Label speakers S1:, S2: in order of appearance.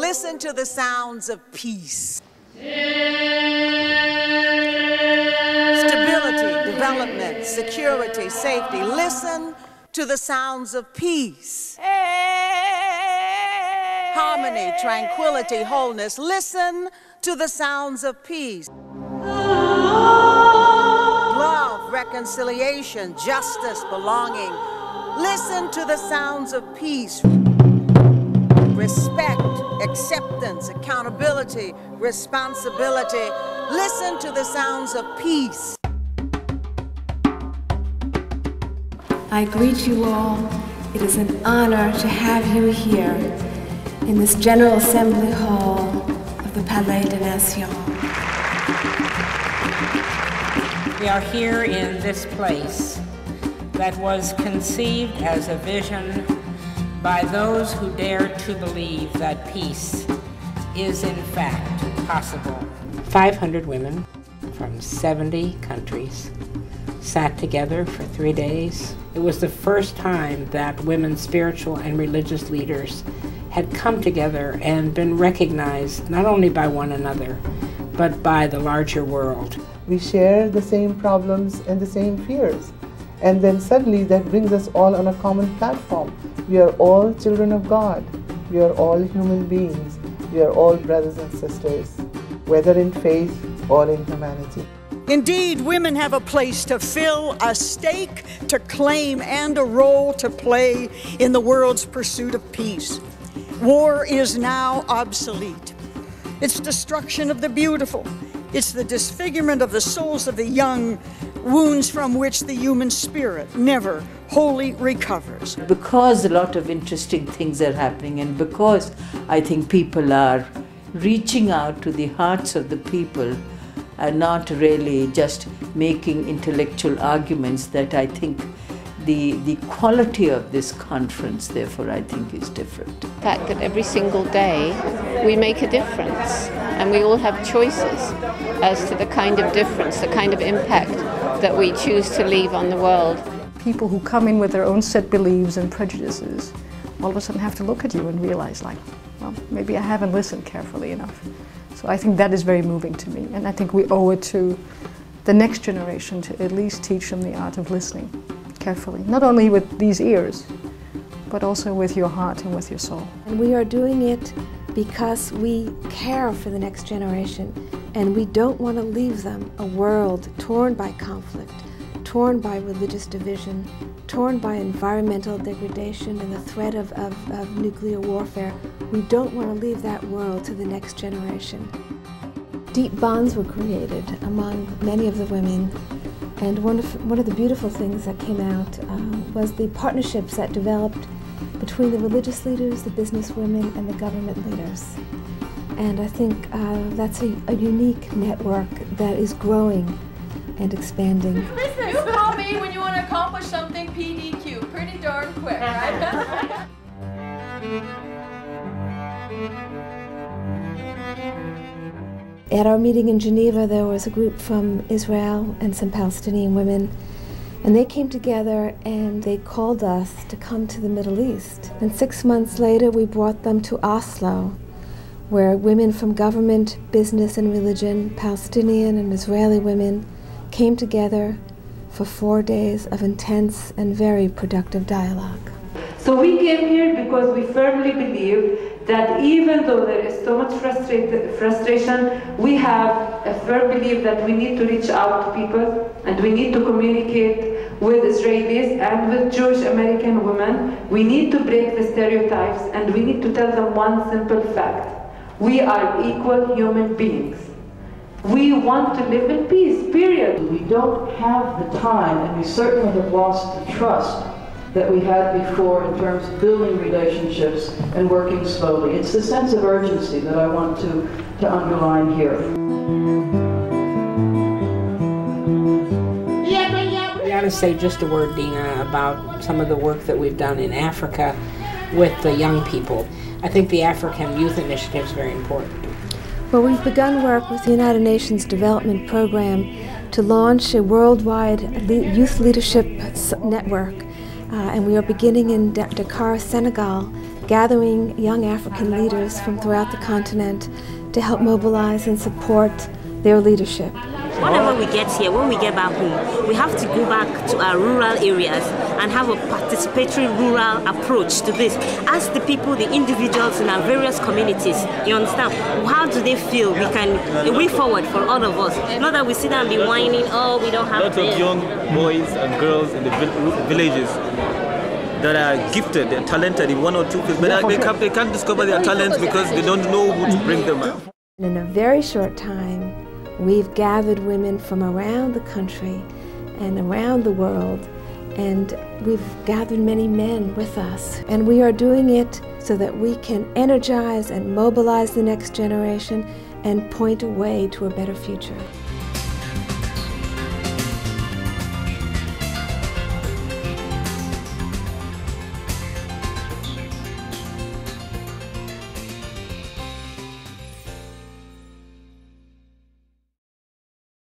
S1: Listen to the sounds of peace. Stability, development, security, safety. Listen to the sounds of peace. Harmony, tranquility, wholeness. Listen to the sounds of peace. Love, reconciliation, justice, belonging. Listen to the sounds of peace. Respect, acceptance, accountability, responsibility. Listen to the sounds of peace.
S2: I greet you all. It is an honor to have you here in this General Assembly Hall of the Palais des Nations.
S3: We are here in this place that was conceived as a vision by those who dare to believe that peace is in fact possible. 500 women from 70 countries sat together for 3 days. It was the first time that women spiritual and religious leaders had come together and been recognized not only by one another, but by the larger world.
S4: We share the same problems and the same fears. And then suddenly that brings us all on a common platform. We are all children of God. We are all human beings. We are all brothers and sisters, whether in faith or in humanity.
S5: Indeed, women have a place to fill, a stake to claim, and a role to play in the world's pursuit of peace. War is now obsolete. It's destruction of the beautiful. It's the disfigurement of the souls of the young, wounds from which the human spirit never wholly recovers.
S6: Because a lot of interesting things are happening, and because I think people are reaching out to the hearts of the people and not really just making intellectual arguments, that I think the quality of this conference, therefore, I think is different.
S7: The fact that every single day we make a difference, and we all have choices as to the kind of difference, the kind of impact that we choose to leave on the world.
S8: People who come in with their own set beliefs and prejudices all of a sudden have to look at you and realize, like, well, maybe I haven't listened carefully enough. So I think that is very moving to me, and I think we owe it to the next generation to at least teach them the art of listening carefully, not only with these ears, but also with your heart and with your soul.
S2: And we are doing it because we care for the next generation, and we don't want to leave them a world torn by conflict, torn by religious division, torn by environmental degradation and the threat of nuclear warfare. We don't want to leave that world to the next generation. Deep bonds were created among many of the women, and one of the beautiful things that came out was the partnerships that developed between the religious leaders, the business women, and the government leaders. And I think that's a unique network that is growing and expanding.
S9: You call me when you want to accomplish something PDQ. Pretty darn quick, right?
S2: At our meeting in Geneva, there was a group from Israel and some Palestinian women, and they came together and they called us to come to the Middle East. And 6 months later, we brought them to Oslo, where women from government, business, and religion, Palestinian and Israeli women, came together for 4 days of intense and very productive dialogue.
S10: So we came here because we firmly believe that even though there is so much frustration, we have a firm belief that we need to reach out to people, and we need to communicate with Israelis and with Jewish American women. We need to break the stereotypes, and we need to tell them one simple fact. We are equal human beings. We want to live in peace, period.
S11: We don't have the time, and we certainly have lost the trust that we had before in terms of building relationships and working slowly. It's the sense of urgency that I want to underline here.
S3: I gotta say just a word, Dina, about some of the work that we've done in Africa with the young people. I think the African Youth Initiative is very important.
S2: Well, we've begun work with the United Nations Development Program to launch a worldwide youth leadership network. And we are beginning in Dakar, Senegal, gathering young African leaders from throughout the continent to help mobilize and support their leadership.
S12: Whenever we get here, when we get back home, we have to go back to our rural areas and have a participatory rural approach to this. Ask the people, the individuals in our various communities, you understand, how do they feel we can, a way forward for all of us. Not that we sit down and be whining, oh, we don't have
S13: lots of young boys and girls in the villages that are gifted, they're talented in one or two fields, but they can't discover their talents because they don't know who to bring them up.
S2: In a very short time, we've gathered women from around the country and around the world, and we've gathered many men with us. And we are doing it so that we can energize and mobilize the next generation and point a way to a better future.